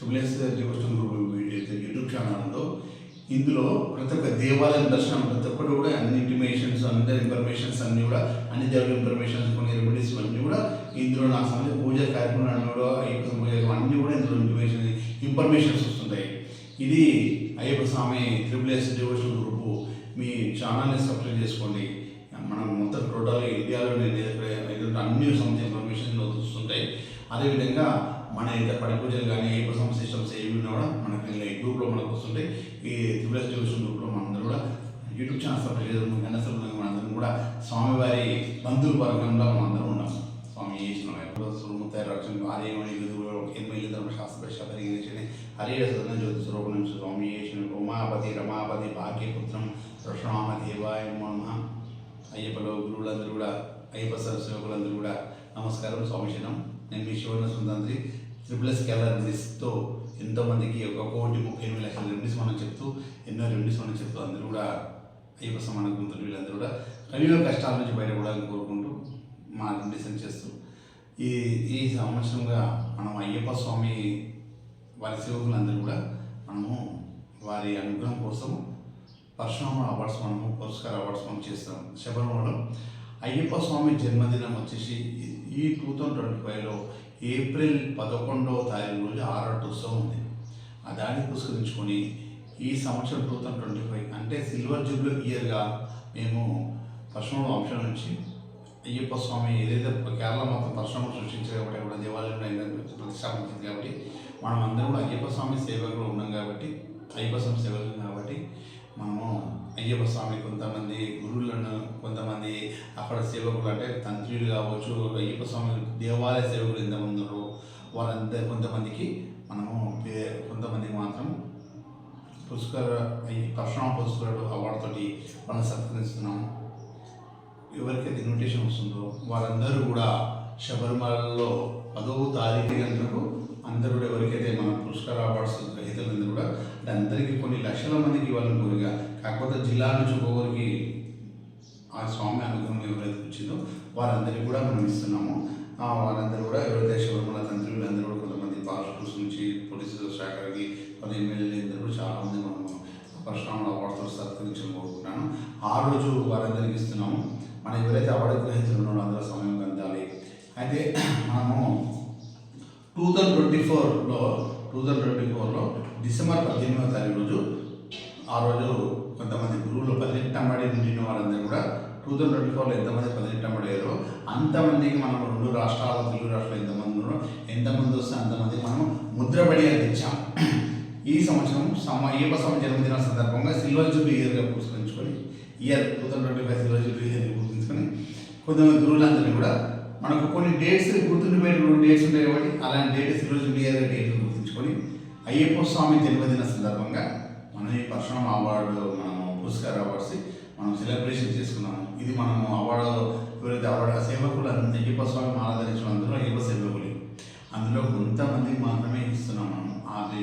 ట్రిపుల్ఎస్ devotional group YouTube channel ఉందో ఇందులో ప్రతి ఒక్క దేవాలయం దర్శనం ప్రతి ఒక్కటి కూడా అన్ని ఇంటిమేషన్స్ అందరి ఇన్ఫర్మేషన్స్ అన్నీ కూడా అన్ని దేవుడి ఇన్ఫర్మేషన్స్ కొన్ని రెమెడీస్ అన్నీ కూడా ఇందులో నాకు సంబంధించిన పూజ కార్యక్రమాలు అన్నీ కూడా అయ్యప్ప పూజ అన్నీ కూడా ఇందులో ఇన్ఫర్మేషన్స్ వస్తుంటాయి. ఇది అయ్యప్ప స్వామి ట్రిపుల్ఎస్ డివోషనల్ గ్రూపు. మీ ఛానల్ని సబ్స్క్రైబ్ చేసుకోండి. మనం మొత్తం టోటల్ ఇండియాలో అన్ని సంబంధించిన ఇన్ఫర్మేషన్ వస్తుంటాయి. అదేవిధంగా మన పడి పూజలు కానీ అయ్యప్ప స్వామి సిస్టమ్స్ ఏవి ఉన్నా కూడా మనకి ఈ గ్రూప్లో మనకు వస్తుంటాయి. ఈ ట్రిపుల్ఎస్ డివోషనల్ గ్రూప్లో మనందరూ కూడా యూట్యూబ్ ఛానల్ సబ్స్క్రైబ్ చేసుకుని గణేశ్వరం మనందరం కూడా స్వామివారి బంధువుల వర్గంలో మనందరం ఉన్నాం. స్వామి చేసిన సురుముత్తాయి రక్షణ ఆర్యమణి ఎనిమిది ధర్మశాస్త్ర శబరిగిరి హరే సదన జ్యోతి స్వరూపం స్వామి చేసిన ఉమాపతి రమాపతి భాగ్యపుత్రం రక్షణామ దేవాయ నమః. అయ్యప్పలో గురువులందరూ కూడా అయ్యప్ప సేవకులందరూ కూడా నమస్కారం. స్వామిశనం. నేను మీ శివన సుందరి. ట్రిపుల్ఎస్ క్యాలర్ రెమెడీస్తో ఎంతోమందికి 1,38,00,000 రెమెడీస్ మనం చెప్తూ ఎన్నో రెమెడీస్ మనం చెప్తూ అందరూ కూడా అయ్యప్ప సమాన గుంతులు వీళ్ళందరూ కూడా కలియుగ కష్టాల నుంచి బయటపడాలని కోరుకుంటూ మా రెమెడీస్ చేస్తూ ఈ సంవత్సరంగా మనం అయ్యప్ప స్వామి వారి సేవకులందరూ కూడా మనము వారి అనుగ్రహం కోసం పరశురామ అవార్డ్స్ మనము పురస్కార అవార్డ్స్ మనం చేస్తాం. శబరిమలలో అయ్యప్ప స్వామి జన్మదినం వచ్చేసి ఈ 2025లో ఏప్రిల్ 11వ తారీఖు రోజు ఆరాట ఉత్సవం ఉంది. ఆ దాన్ని పురస్కరించుకొని ఈ సంవత్సరం 2025 అంటే సిల్వర్ జూబ్లీ ఇయర్గా మేము పరశురామ వంశం నుంచి అయ్యప్ప స్వామి ఏదైతే కేరళ మొత్తం పరశురామ సృష్టించారు కాబట్టి కూడా దేవాలయంలో ప్రతిష్టాపించింది కాబట్టి మనం అందరం కూడా అయ్యప్ప స్వామి సేవకులు ఉన్నాం కాబట్టి అయ్యప్ప స్వామి సేవకులు కాబట్టి మనము అయ్యప్ప స్వామి కొంతమంది గురువులను కొంతమంది అక్కడ సేవకులు అంటే తంత్రులు కావచ్చు అయ్యప్ప స్వామి దేవాలయ సేవకులు ఎంతమంది ఉన్నారో వారందరూ కొంతమందికి మనము కొంతమందికి మాత్రం పరశురామ పురస్కార అవార్డు తోటి మనం సత్కరిస్తున్నాము. ఎవరికైతే ఇన్విటేషన్ వస్తుందో వారందరూ కూడా శబరిమలలో 10వ తారీఖు గంటలకు అందరూ కూడా ఎవరికైతే మన పురస్కార అవార్డ్స్ గ్రహీతలందరూ కూడా అంటే అందరికీ కొన్ని లక్షల మందికి ఇవ్వాలని కోరిక. కాకపోతే జిల్లా నుంచి ఒక్కొక్కరికి ఆ స్వామి అనుగ్రహం ఎవరైతే వచ్చిందో వారందరికీ కూడా మనం ఇస్తున్నాము. వారందరూ కూడా ఎవరైతే శబరిమల తంత్రులు అందరూ కూడా కొంతమంది పాస్టర్స్ నుంచి పోలీసు శాఖకి కొన్ని ఎమ్మెల్యేలు అందరూ చాలామంది మనము పరశురామ అవార్డ్స్తో సత్కరించాలని కోరుకుంటున్నాను. ఆ రోజు వారందరికీ ఇస్తున్నాము. మనం ఎవరైతే అవార్డు గ్రహీతలు ఉన్నారో అందరూ సమయం అందాలి. అయితే మనము 2024లో డిసెంబర్ 18వ తారీఖు రోజు ఆ రోజు కొంతమంది గురువులు 18 నిండిన వారందరూ కూడా 2024లో ఎంతమంది 18 అయ్యారో అంతమందికి మనం 2 రాష్ట్రాలు తెలుగు రాష్ట్రాలు ఎంతమంది వస్తే అంతమందికి మనం ముద్రబడి అందించాం. ఈ సంవత్సరం అయ్యప్ప స్వామి జన్మదిన సందర్భంగా సిల్వర్ జూబ్లీ ఇయర్గా పురస్కరించుకొని 2025 సిల్వర్ జూబ్లీ ఇయర్గా పురస్కరించుకొని కొంతమంది గురువులందరినీ కూడా మనకు కొన్ని డేట్స్ గుర్తుండిపోయిన డేట్స్ ఉంటాయి కాబట్టి అలాంటి డేట్స్ ఈరోజు డేట్లు గుర్తుంచుకొని అయ్యప్ప స్వామి జన్మదిన సందర్భంగా మనం ఈ పరశురామ అవార్డు మనము పురస్కార అవార్డ్స్ మనం సెలబ్రేషన్ చేసుకున్నాము. ఇది మనము అవార్డు ఎవరైతే అవార్డు సేవకులు అయ్యప్ప స్వామి ఆరాధరించిన అందరూ అయ్యప్ప సేవకులు అందులో కొంతమందికి మాత్రమే ఇస్తున్నాం. మనం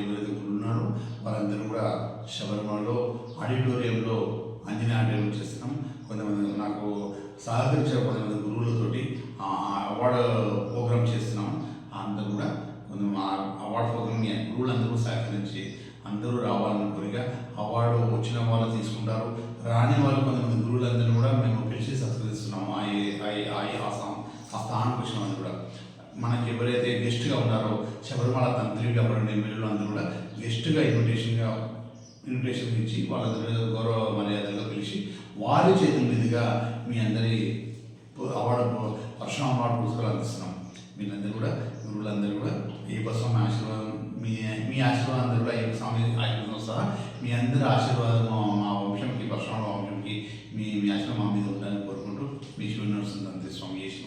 ఎవరైతే గురువు ఉన్నారో వారందరూ కూడా శబరిమలలో ఆడిటోరియంలో అంజనీ ఆడిటోరియం చేస్తున్నాం. కొంతమంది నాకు సహకరించిన కొంతమంది గురువులతోటి అవార్డు ప్రోగ్రామ్ చేస్తున్నాము. అందరూ కూడా కొంచెం అవార్డు ప్రోగ్రామ్ని గురువులందరూ సహకరించి అందరూ రావాలని కోరిక. అవార్డు వచ్చిన వాళ్ళు తీసుకుంటారు, రాని వాళ్ళు కొంతమంది గురువులందరూ కూడా మేము పిలిచి సత్కరిస్తున్నాము. ఆ స్థానానికి వచ్చిన వాళ్ళు కూడా మనకి ఎవరైతే గెస్ట్గా ఉన్నారో శబరిమల తంత్రులు అప్పుడు ఎమ్మెల్యేలు అందరూ కూడా గెస్ట్గా ఇన్విటేషన్ ఇచ్చి వాళ్ళందరూ గౌరవ మర్యాదగా పిలిచి వారి చేతుల మీదుగా మీ అందరి అవార్డు పరశురామ అవార్డు పురస్కారాలు అందిస్తున్నాం. మీరందరూ కూడా గురువులందరూ కూడా అయ్యప్ప స్వామి ఆశీర్వాదం మీ ఆశీర్వాదం అందరూ కూడా అయ్యప్ప స్వామి ఆశీర్వాదం సహా మీ అందరి ఆశీర్వాదం మా వంశంకి పరశురామ వంశంకి మీ ఆశీర్వాదం మా మీద ఉండాలని కోరుకుంటూ మీ శివనరసింహ స్వామి చేసిన